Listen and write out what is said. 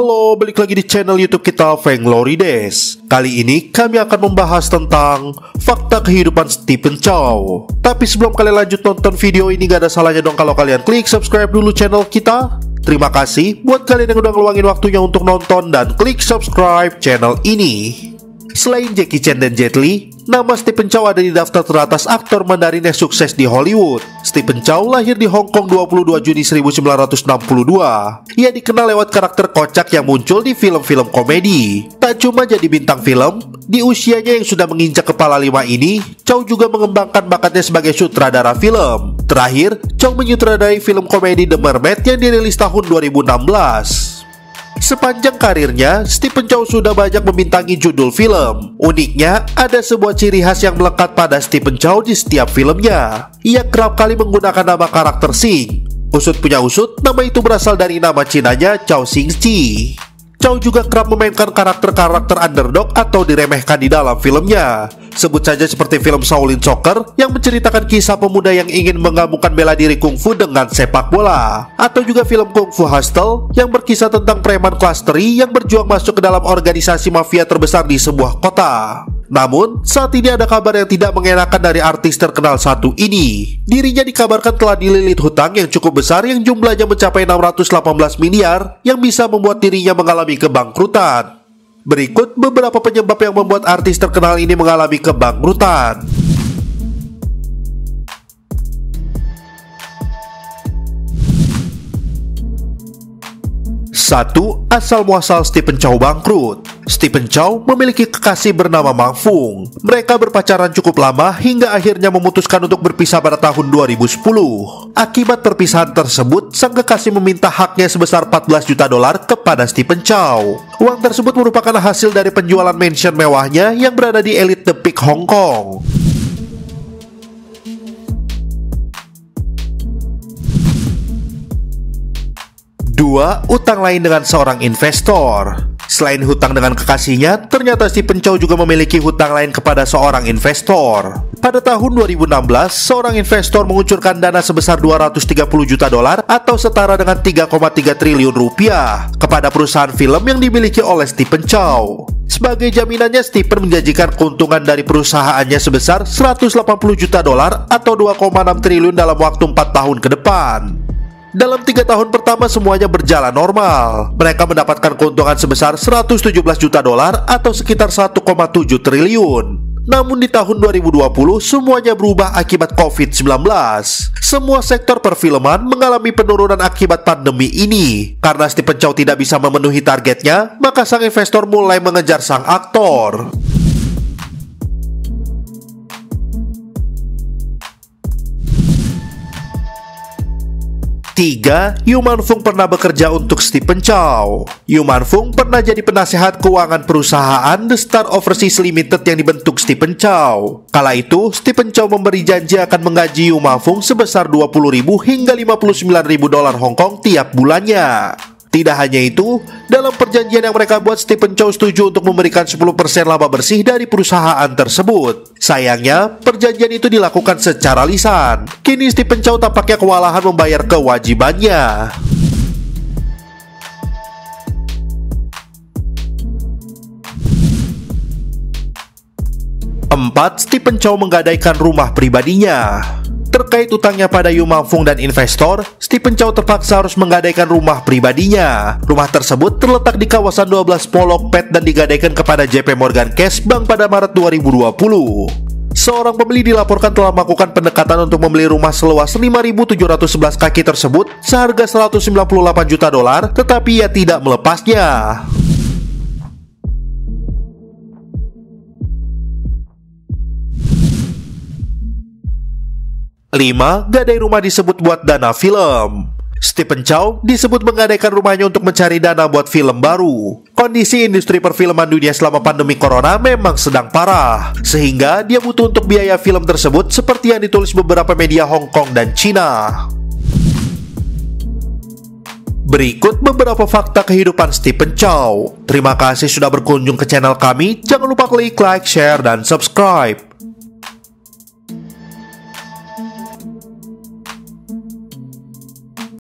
Halo, balik lagi di channel YouTube kita, Fanglorides. Kali ini kami akan membahas tentang fakta kehidupan Stephen Chow. Tapi sebelum kalian lanjut nonton video ini, gak ada salahnya dong kalau kalian klik subscribe dulu channel kita. Terima kasih buat kalian yang udah ngeluangin waktunya untuk nonton dan klik subscribe channel ini. Selain Jackie Chan dan Jet Li, nama Stephen Chow ada di daftar teratas aktor Mandarin yang sukses di Hollywood. Stephen Chow lahir di Hong Kong 22 Juni 1962. Ia dikenal lewat karakter kocak yang muncul di film-film komedi. Tak cuma jadi bintang film, di usianya yang sudah menginjak kepala 5 ini, Chow juga mengembangkan bakatnya sebagai sutradara film. Terakhir, Chow menyutradarai film komedi The Mermaid yang dirilis tahun 2016. Sepanjang karirnya, Stephen Chow sudah banyak membintangi judul film. Uniknya, ada sebuah ciri khas yang melekat pada Stephen Chow di setiap filmnya. Ia kerap kali menggunakan nama karakter Sing. Usut punya usut, nama itu berasal dari nama Cinanya Chow Sing-chi. Chow juga kerap memainkan karakter-karakter underdog atau diremehkan di dalam filmnya. Sebut saja seperti film Shaolin Soccer yang menceritakan kisah pemuda yang ingin menggabungkan bela diri kungfu dengan sepak bola. Atau juga film Kung Fu Hustle yang berkisah tentang preman kelas teri yang berjuang masuk ke dalam organisasi mafia terbesar di sebuah kota. Namun, saat ini ada kabar yang tidak mengenakan dari artis terkenal satu ini. Dirinya dikabarkan telah dililit hutang yang cukup besar yang jumlahnya mencapai 618 miliar yang bisa membuat dirinya mengalami kebangkrutan. Berikut beberapa penyebab yang membuat artis terkenal ini mengalami kebangkrutan. 1. Asal-muasal Stephen Chow bangkrut. Stephen Chow memiliki kekasih bernama Mang Fung. Mereka berpacaran cukup lama hingga akhirnya memutuskan untuk berpisah pada tahun 2010. Akibat perpisahan tersebut, sang kekasih meminta haknya sebesar 14 juta dolar kepada Stephen Chow. Uang tersebut merupakan hasil dari penjualan mansion mewahnya yang berada di Elite The Peak, Hong Kong. 2. Utang lain dengan seorang investor. Selain hutang dengan kekasihnya, ternyata Stephen Chow juga memiliki hutang lain kepada seorang investor. Pada tahun 2016, seorang investor mengucurkan dana sebesar 230 juta dolar atau setara dengan 3,3 triliun rupiah kepada perusahaan film yang dimiliki oleh Stephen Chow. Sebagai jaminannya, Stephen menjanjikan keuntungan dari perusahaannya sebesar 180 juta dolar atau 2,6 triliun dalam waktu 4 tahun ke depan. Dalam 3 tahun pertama semuanya berjalan normal. Mereka mendapatkan keuntungan sebesar 117 juta dolar atau sekitar 1,7 triliun. Namun di tahun 2020 semuanya berubah akibat COVID-19. Semua sektor perfilman mengalami penurunan akibat pandemi ini. Karena Stephen Chow tidak bisa memenuhi targetnya, maka sang investor mulai mengejar sang aktor. 3. Yu Man Fung pernah bekerja untuk Stephen Chow. Yu Man Fung pernah jadi penasehat keuangan perusahaan The Star Overseas Limited yang dibentuk Stephen Chow. Kala itu, Stephen Chow memberi janji akan menggaji Yu Man Fung sebesar 20.000 hingga 59.000 dolar Hong Kong tiap bulannya. Tidak hanya itu, dalam perjanjian yang mereka buat, Stephen Chow setuju untuk memberikan 10% laba bersih dari perusahaan tersebut. Sayangnya, perjanjian itu dilakukan secara lisan. Kini Stephen Chow tampaknya kewalahan membayar kewajibannya. 4. Stephen Chow menggadaikan rumah pribadinya. Terkait utangnya pada Yu Man Fung dan investor, Stephen Chow terpaksa harus menggadaikan rumah pribadinya. Rumah tersebut terletak di kawasan 12 Polok Pet dan digadaikan kepada JP Morgan Cash Bank pada Maret 2020. Seorang pembeli dilaporkan telah melakukan pendekatan untuk membeli rumah seluas 5.711 kaki tersebut seharga 198 juta dolar, tetapi ia tidak melepasnya. 5. Gadai rumah disebut buat dana film. Stephen Chow disebut menggadaikan rumahnya untuk mencari dana buat film baru. Kondisi industri perfilman dunia selama pandemi corona memang sedang parah, sehingga dia butuh untuk biaya film tersebut seperti yang ditulis beberapa media Hong Kong dan Cina. Berikut beberapa fakta kehidupan Stephen Chow. Terima kasih sudah berkunjung ke channel kami. Jangan lupa klik like, share, dan subscribe.